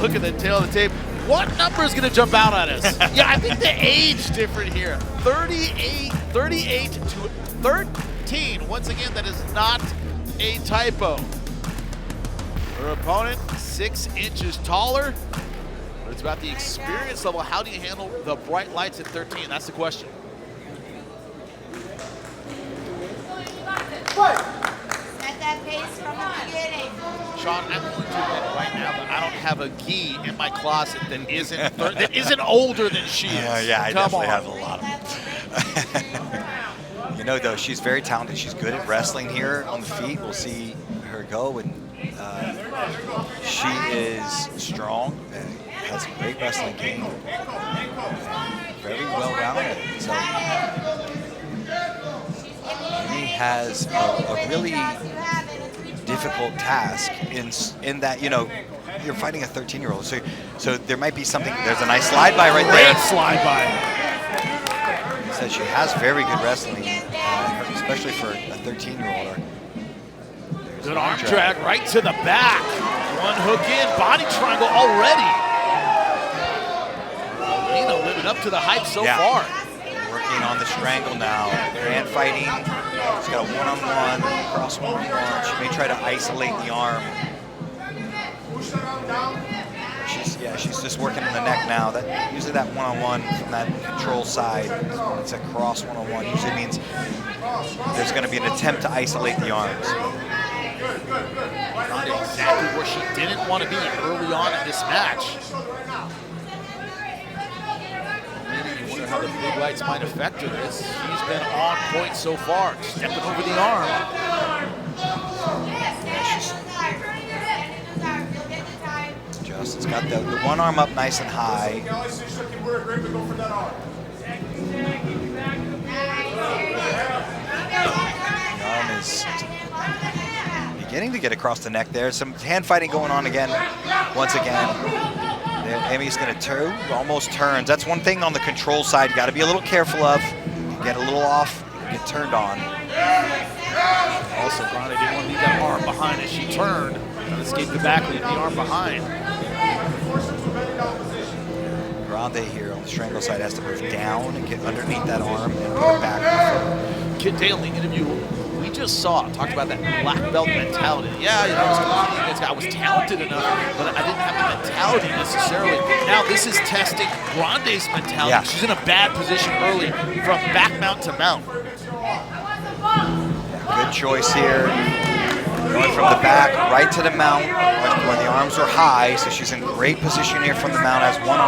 look at the tail of the tape. What number is going to jump out at us? Yeah, I think the age different here. 38 to 13. Once again, that is not a typo. Her opponent, 6 inches taller. But it's about the experience level. How do you handle the bright lights at 13? That's the question. Set that pace from the beginning. Sean, I'm going to admit right now that I don't have a gi in my closet that isn't older than she is. Yeah, I Come definitely on. have a lot of them. You know, though, she's very talented. She's good at wrestling here on the feet. We'll see her go, and she is strong and has a great wrestling game. Very well-rounded. So Amy has a really difficult task in that, you know, you're fighting a 13-year-old. So there might be something. There's a nice slide by right there. Great slide by. Says she has very good wrestling, especially for a 13-year-old. Good arm drag right to the back. One hook in, body triangle already. Molina living up to the hype so far. Working on the strangle now. Hand fighting. She's got a one-on-one, cross one-on-one. She may try to isolate the arm. She's just working in the neck now. Usually that one-on-one from that control side, it's a cross one-on-one. Usually means there's going to be an attempt to isolate the arms. Grande exactly where she didn't want to be early on in this match. Maybe you wonder how the big lights might affect her. She's been on point so far, stepping over the arm. Justin's got the one arm up nice and high. The arm is beginning to get across the neck there. Some hand fighting going on again, once again. Amy's going to turn, almost turns. That's one thing on the control side you got to be a little careful of. You get a little off, get turned on. Also, Grande didn't want to leave that arm behind as she turned and escaped the back, leaving the arm behind. Grande here on the strangle side has to move down and get underneath that arm and put it back. Kid Dale in the interview we just talked about that black belt mentality. Yeah, you know, I was talented enough, but I didn't have the mentality necessarily. Now this is testing Grande's mentality. Yeah. She's in a bad position early from back mount to mount. Good choice here. Going from the back right to the mount when the arms are high, so she's in great position here from the mount. Has one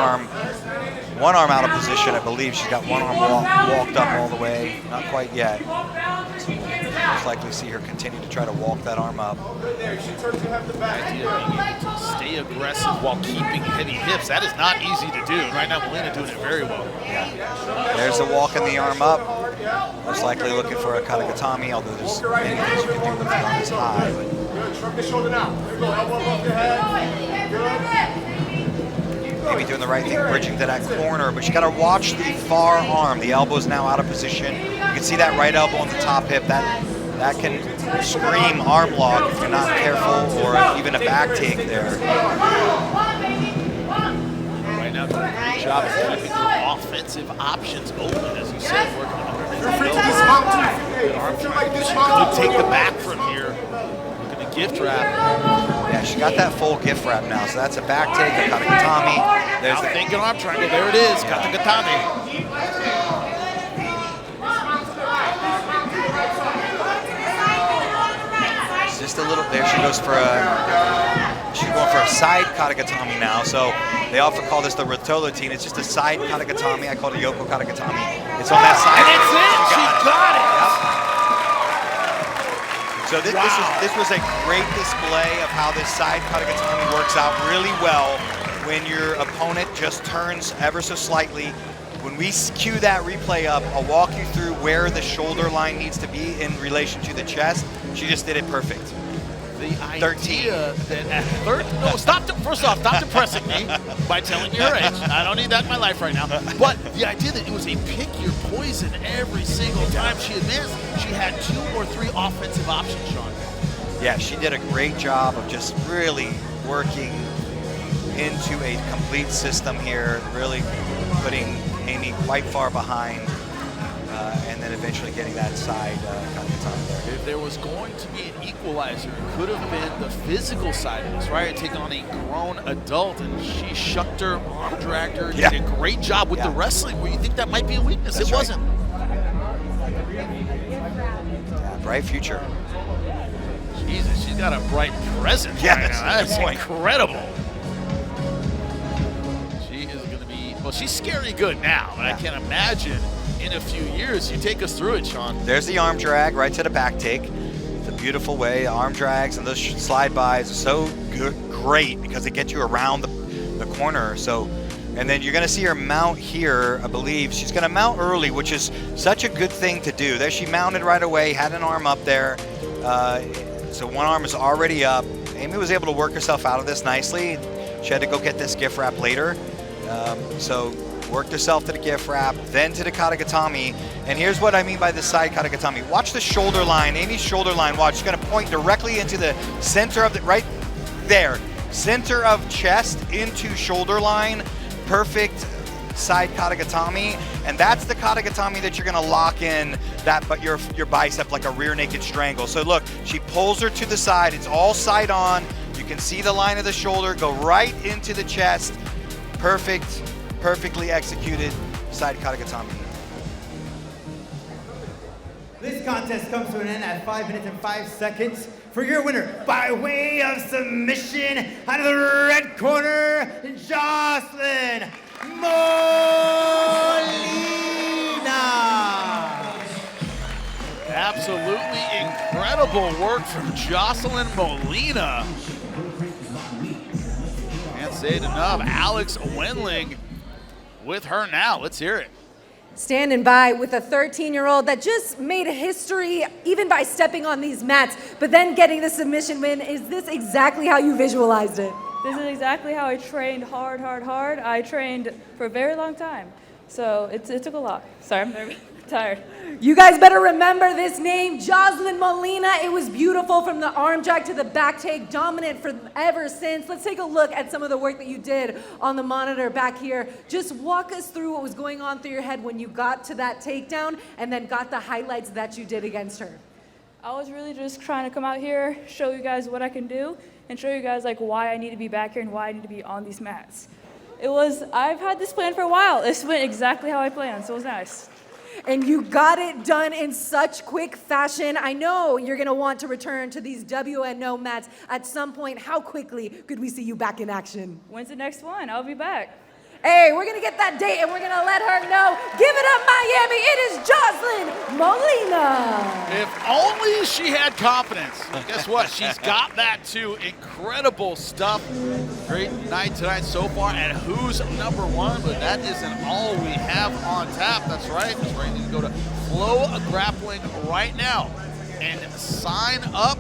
arm out of position, I believe. She's got one arm walked up all the way. Not quite yet. So we'll most likely see her continue to try to walk that arm up. The idea of being able to stay aggressive while keeping heavy hips, that is not easy to do. Right now, Molina doing it very well. Yeah. There's a walking the arm up. Most likely looking for a Katagatami, although there's many things you can do with the arm is high. Maybe doing the right thing, bridging to that corner, but you got to watch the far arm. The elbow's now out of position. You can see that right elbow on the top hip. That can scream arm lock if you're not careful, or even a back take there. Right now, doing a great job of keeping her offensive options open, as you said, working underneath the elbow. She could take the back from here. Looking to gift wrap. Yeah, she got that full gift wrap now, so that's a back take, a Katagatami. There's the thinking arm triangle. There it is, Katagatami. Just a little, there she goes for she's going for a side Katagatami now. So they often call this the Rotolotine. It's just a side Katagatami. I call it a Yoko Katagatami. It's on that side. And it's in, she got it. Yep. So this was a great display of how this side Katagatami works out really well when your opponent just turns ever so slightly. When we cue that replay up, I'll walk you through where the shoulder line needs to be in relation to the chest. She just did it perfect. The idea that at first off, stop depressing me by telling your age. I don't need that in my life right now. But the idea that it was a pick your poison every single time she advanced, she had 2 or 3 offensive options, Sean. Yeah, she did a great job of just really working into a complete system here, really putting Amy quite far behind, and then eventually getting that side Katakatame there. If there was going to be an equalizer, it could have been the physical side of this, right? Taking on a grown adult, and she shucked her, arm dragged her, did a great job with the wrestling, where you think that might be a weakness. That's it wasn't. Yeah, bright future. Jesus, she's got a bright present right now. That's incredible. She is going to be, well, she's scary good now, but I can imagine in a few years. You take us through it, Sean. There's the arm drag right to the back take. It's a beautiful way. Arm drags and those slide bys are so great because they get you around the corner. So, and then you're going to see her mount here. I believe she's going to mount early, which is such a good thing to do. There she mounted right away, had an arm up there. So one arm is already up. Amy was able to work herself out of this nicely. She had to go get this gift wrap later. So worked herself to the gift wrap, then to the Katakatame. And here's what I mean by the side Katakatame. Watch the shoulder line, Amy's shoulder line. Watch, she's gonna point directly into the center of the, right there. Center of chest into shoulder line. Perfect side Katakatame. And that's the Katakatame that you're gonna lock in that, but your bicep like a rear naked strangle. So look, she pulls her to the side. It's all side on. You can see the line of the shoulder go right into the chest. Perfect. Perfectly executed side Katakatame. This contest comes to an end at 5 minutes and 5 seconds. For your winner, by way of submission, out of the red corner, Joslyn Molina. Absolutely incredible work from Joslyn Molina. Can't say it enough. Alex Wendling with her now. Let's hear it. Standing by with a 13-year-old that just made history even by stepping on these mats, but then getting the submission win. Is this exactly how you visualized it? This is exactly how I trained hard. I trained for a very long time. So it took a lot. Sorry, I'm very tired. You guys better remember this name, Joslyn Molina. It was beautiful from the arm drag to the back take, dominant for ever since. Let's take a look at some of the work that you did on the monitor back here. Just walk us through what was going on through your head when you got to that takedown and then got the highlights that you did against her. I was really just trying to come out here, show you guys what I can do, and show you guys like why I need to be back here and why I need to be on these mats. I've had this plan for a while. This went exactly how I planned, so it was nice. And you got it done in such quick fashion. I know you're gonna want to return to these WNO mats at some point. How quickly could we see you back in action? When's the next one? I'll be back. Hey, we're gonna get that date and we're gonna let her know. Give it up, Miami. It is Joslyn Molina. If only she had confidence. Guess what? She's got that too. Incredible stuff. Great night tonight so far. And who's number one? But that isn't all we have on tap. That's right. That's right. You can go to FloGrappling right now and sign up